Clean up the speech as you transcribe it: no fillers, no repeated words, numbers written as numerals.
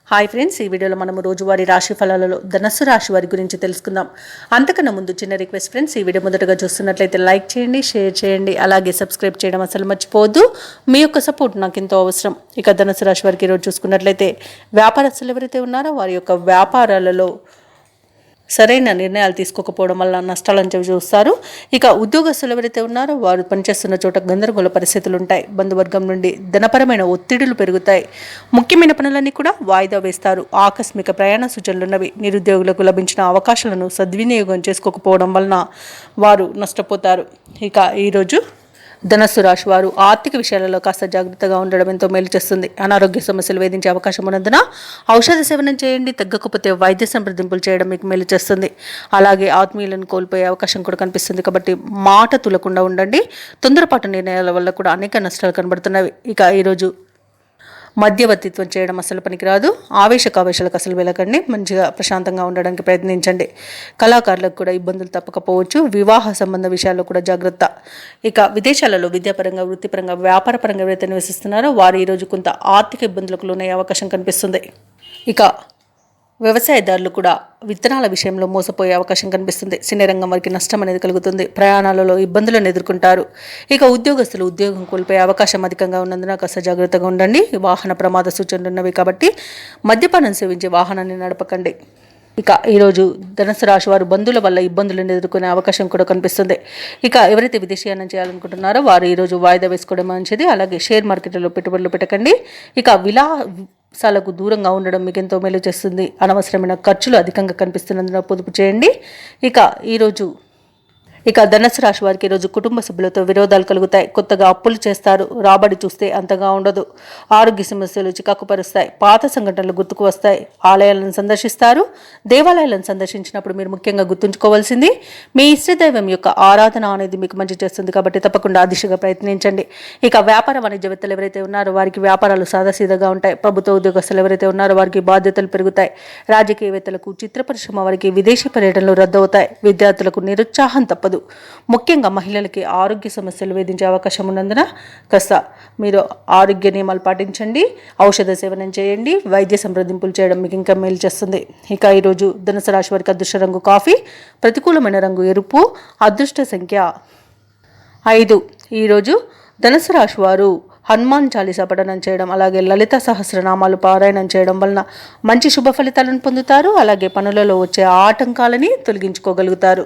Hi friends, ఈ వీడియోలో మనము రోజువారీ రాశి ఫలాలలో ధనస్సు రాశి వారి గురించి తెలుసుకుందాం. అంతకన్నా ముందు చిన్న రిక్వెస్ట్ ఫ్రెండ్స్, ఈ వీడియో మొదటగా చూస్తున్నట్లయితే లైక్ చేయండి, షేర్ చేయండి, అలాగే సబ్స్క్రైబ్ చేయడం అసలు మర్చిపోవద్దు. మీ యొక్క సపోర్ట్ నాకు ఎంతో అవసరం. ఇక ధనస్సు రాశి వారికి ఈరోజు చూసుకున్నట్లయితే వ్యాపారస్తులు ఎవరైతే ఉన్నారో వారి యొక్క వ్యాపారాలలో సరైన నిర్ణయాలు తీసుకోకపోవడం వల్ల నష్టాలను చూస్తారు. ఇక ఉద్యోగస్తులు ఎవరైతే ఉన్నారో వారు పనిచేస్తున్న చోట గందరగోళ పరిస్థితులు ఉంటాయి. బంధువర్గం నుండి ధనపరమైన ఒత్తిడులు పెరుగుతాయి. ముఖ్యమైన పనులన్నీ కూడా వాయిదా వేస్తారు. ఆకస్మిక ప్రయాణ సూచనలున్నవి. నిరుద్యోగులకు లభించిన అవకాశాలను సద్వినియోగం చేసుకోకపోవడం వలన వారు నష్టపోతారు. ఇక ఈరోజు ధనస్సు రాశి వారు ఆర్థిక విషయాలలో కాస్త జాగ్రత్తగా ఉండడం ఎంతో మేలు చేస్తుంది. అనారోగ్య సమస్యలు వేధించే అవకాశం ఉన్నందున ఔషధ సేవనం చేయండి. తగ్గకపోతే వైద్య సంప్రదింపులు చేయడం మీకు మేలు చేస్తుంది. అలాగే ఆత్మీయులను కోల్పోయే అవకాశం కూడా కనిపిస్తుంది. కాబట్టి మాట తులకుండా ఉండండి. తొందరపాటు నిర్ణయాల వల్ల కూడా అనేక నష్టాలు కనబడుతున్నవి. ఇక ఈరోజు మధ్యవర్తిత్వం చేయడం అసలు పనికిరాదు. ఆవేశాలకు అసలు వెళ్ళకండి. మంచిగా ప్రశాంతంగా ఉండడానికి ప్రయత్నించండి. కళాకారులకు కూడా ఇబ్బందులు తప్పకపోవచ్చు. వివాహ సంబంధ విషయాల్లో కూడా జాగ్రత్త. ఇక విదేశాలలో విద్యాపరంగా, వృత్తిపరంగా, వ్యాపారపరంగా ఎవరైతే నివసిస్తున్నారో వారు ఈరోజు కొంత ఆర్థిక ఇబ్బందులకు లోనయ్యే అవకాశం కనిపిస్తుంది. ఇక వ్యవసాయదారులు కూడా విత్తనాల విషయంలో మోసపోయే అవకాశం కనిపిస్తుంది. సినీ రంగం వారికి నష్టం అనేది కలుగుతుంది. ప్రయాణాలలో ఇబ్బందులను ఎదుర్కొంటారు. ఇక ఉద్యోగస్తులు ఉద్యోగం కోల్పోయే అవకాశం అధికంగా ఉన్నందున కాస్త జాగ్రత్తగా ఉండండి. వాహన ప్రమాద సూచనలు ఉన్నవి కాబట్టి మద్యపానం సేవించి వాహనాన్ని నడపకండి. ఇక ఈరోజు ధనుసు రాశి వారు బంధువుల వల్ల ఇబ్బందులను ఎదుర్కొనే అవకాశం కూడా కనిపిస్తుంది. ఇక ఎవరైతే విదేశీయానం చేయాలనుకుంటున్నారో వారు ఈరోజు వాయిదా వేసుకోవడం మంచిది. అలాగే షేర్ మార్కెట్లో పెట్టుబడులు పెట్టకండి. ఇక విలాసాలకు దూరంగా ఉండడం మీకు ఎంతో మేలు చేస్తుంది. అనవసరమైన ఖర్చులు అధికంగా కనిపిస్తున్నందున పొదుపు చేయండి. ఇక ధనుసు రాశి వారికి ఈరోజు కుటుంబ సభ్యులతో విరోధాలు కలుగుతాయి. కొత్తగా అప్పులు చేస్తారు. రాబడి చూస్తే అంతగా ఉండదు. ఆరోగ్య సమస్యలు చికాకు పరుస్తాయి. పాత సంఘటనలు గుర్తుకు వస్తాయి. ఆలయాలను సందర్శిస్తారు. దేవాలయాలను సందర్శించినప్పుడు మీరు ముఖ్యంగా గుర్తుంచుకోవాల్సింది మీ ఇష్టదైవం యొక్క ఆరాధన అనేది మీకు మంచి చేస్తుంది. కాబట్టి తప్పకుండా ఆ దిశగా ప్రయత్నించండి. ఇక వ్యాపార వాణిజ్యవేత్తలు ఎవరైతే ఉన్నారో వారికి వ్యాపారాలు సాదాసీదాగా ఉంటాయి. ప్రభుత్వ ఉద్యోగస్తులు ఎవరైతే ఉన్నారో వారికి బాధ్యతలు పెరుగుతాయి. రాజకీయవేత్తలకు, చిత్ర పరిశ్రమ వారికి విదేశీ పర్యటనలు రద్దవుతాయి. విద్యార్థులకు నిరుత్సాహం తప్పదు. ముఖ్యంగా మహిళలకి ఆరోగ్య సమస్యలు వేధించే అవకాశం ఉన్నందున కాస్త మీరు ఆరోగ్య నియమాలు పాటించండి. ఔషధ సేవనం చేయండి. వైద్య సంప్రదింపులు చేయడం మీకు ఇంకా మేలు చేస్తుంది. ఇక ఈరోజు ధనుసు రాశి వారికి అదృష్ట రంగు కాఫీ, ప్రతికూలమైన రంగు ఎరుపు, అదృష్ట సంఖ్య 5. ఈరోజు ధనుసు రాశి వారు హనుమాన్ చాలీసా పఠనం చేయడం, అలాగే లలిత సహస్రనామాలు పారాయణం చేయడం వలన మంచి శుభ ఫలితాలను పొందుతారు. అలాగే పనులలో వచ్చే ఆటంకాలని తొలగించుకోగలుగుతారు.